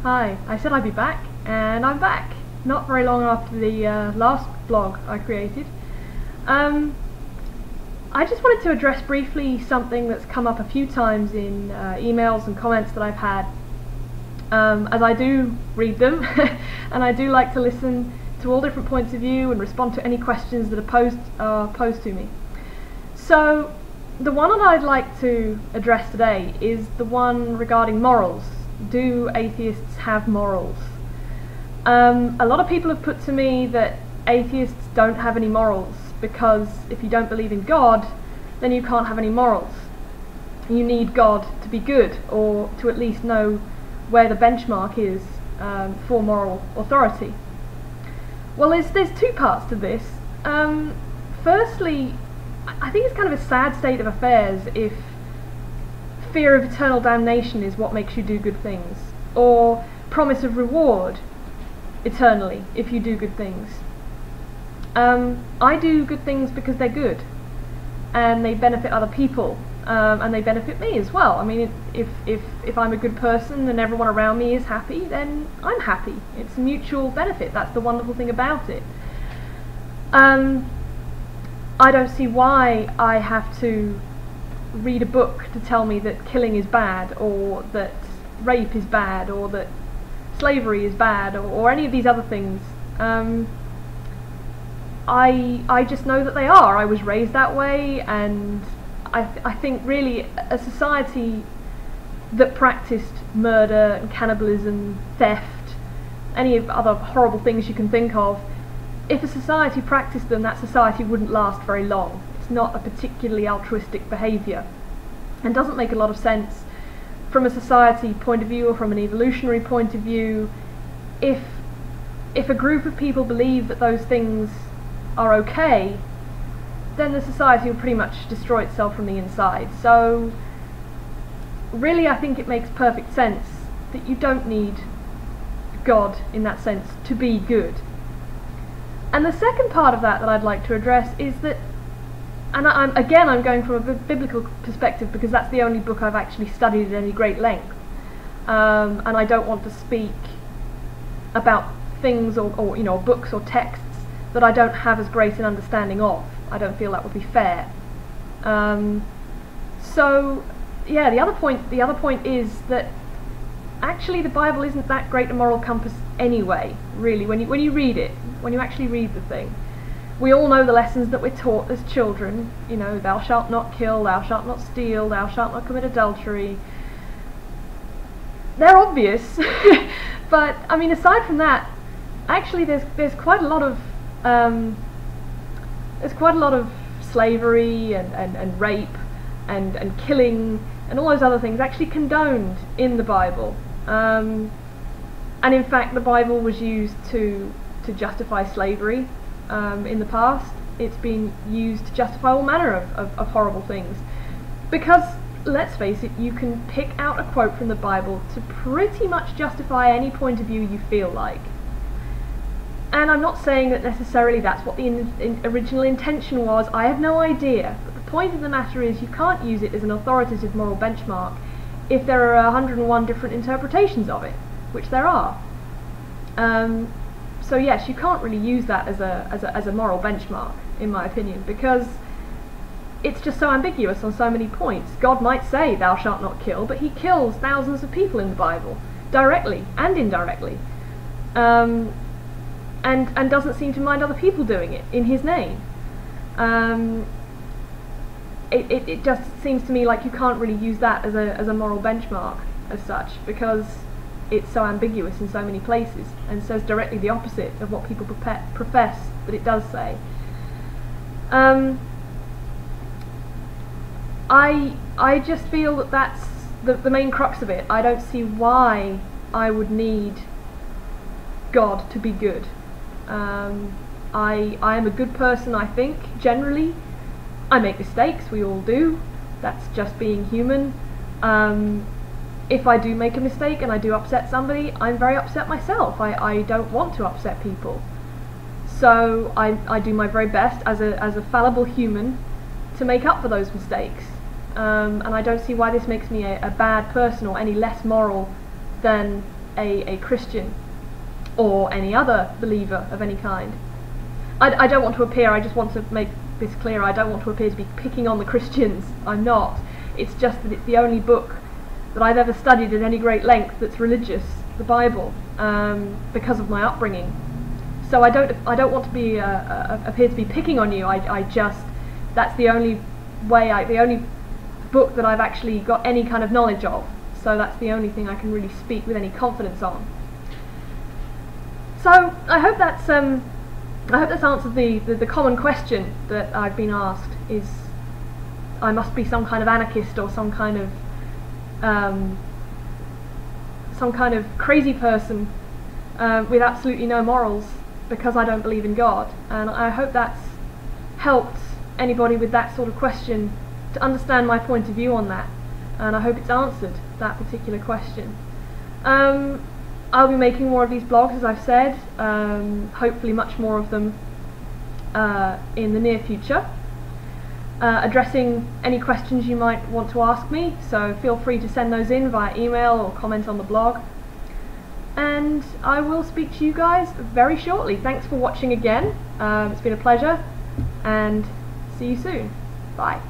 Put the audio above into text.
Hi, I said I'd be back, and I'm back. Not very long after the last blog I created. I just wanted to address briefly something that's come up a few times in emails and comments that I've had, as I do read them, and I do like to listen to all different points of view and respond to any questions that are posed to me. So, the one that I'd like to address today is the one regarding morals. Do atheists have morals? A lot of people have put to me that atheists don't have any morals because if you don't believe in God, then you can't have any morals. You need God to be good, or to at least know where the benchmark is for moral authority. Well, there's two parts to this. Firstly, I think it's kind of a sad state of affairs if fear of eternal damnation is what makes you do good things, or promise of reward eternally if you do good things. I do good things because they're good, and they benefit other people, and they benefit me as well. I mean, if I'm a good person and everyone around me is happy, then I'm happy. It's a mutual benefit. That's the wonderful thing about it. I don't see why I have to read a book to tell me that killing is bad, or that rape is bad, or that slavery is bad, or any of these other things. I just know that they are. I was raised that way, and I think really a society that practiced murder and cannibalism, theft, any of other horrible things you can think of, if a society practiced them, that society wouldn't last very long. It's not a particularly altruistic behaviour, and doesn't make a lot of sense from a society point of view or from an evolutionary point of view. If a group of people believe that those things are okay, then the society will pretty much destroy itself from the inside. So really, I think it makes perfect sense that you don't need God in that sense to be good. And the second part of that I'd like to address is that, and I'm going from a biblical perspective because that's the only book I've actually studied at any great length, and I don't want to speak about things or books or texts that I don't have as great an understanding of. I don't feel that would be fair. So yeah, the other point is that actually the Bible isn't that great a moral compass anyway, really, when you read it, when you actually read the thing. We all know the lessons that we're taught as children, thou shalt not kill, thou shalt not steal, thou shalt not commit adultery. They're obvious, but I mean, aside from that, actually there's quite a lot of slavery and rape and killing and all those other things actually condoned in the Bible. And in fact, the Bible was used to justify slavery in the past. It's been used to justify all manner of horrible things. Because, let's face it, you can pick out a quote from the Bible to pretty much justify any point of view you feel like. And I'm not saying that necessarily that's what the original intention was. I have no idea. But the point of the matter is you can't use it as an authoritative moral benchmark if there are 101 different interpretations of it, which there are. So yes, you can't really use that as a moral benchmark, in my opinion, because it's just so ambiguous on so many points. God might say, thou shalt not kill, but he kills thousands of people in the Bible, directly and indirectly, and doesn't seem to mind other people doing it in his name. It just seems to me like you can't really use that as a moral benchmark as such, because it's so ambiguous in so many places and says directly the opposite of what people profess that it does say. I just feel that that's the main crux of it. I don't see why I would need God to be good. I am a good person, I think, generally. I make mistakes, we all do. That's just being human. If I do make a mistake and I do upset somebody, I'm very upset myself. I don't want to upset people. So I do my very best as a fallible human to make up for those mistakes. And I don't see why this makes me a bad person or any less moral than a Christian or any other believer of any kind. I don't want to appear, I just want to make this clear, I don't want to appear to be picking on the Christians. I'm not. It's just that it's the only book that I've ever studied at any great length that's religious, the Bible, because of my upbringing. So I don't want to be appear to be picking on you. I just, that's the only way, the only book that I've actually got any kind of knowledge of. So that's the only thing I can really speak with any confidence on. So I hope that's answered the common question that I've been asked, is I must be some kind of anarchist or some kind of crazy person with absolutely no morals because I don't believe in God. And I hope that's helped anybody with that sort of question to understand my point of view on that, and I hope it's answered that particular question. I'll be making more of these blogs, as I've said, hopefully much more of them in the near future, addressing any questions you might want to ask me, so feel free to send those in via email or comment on the blog, and I will speak to you guys very shortly. Thanks for watching again, it's been a pleasure, and see you soon. Bye.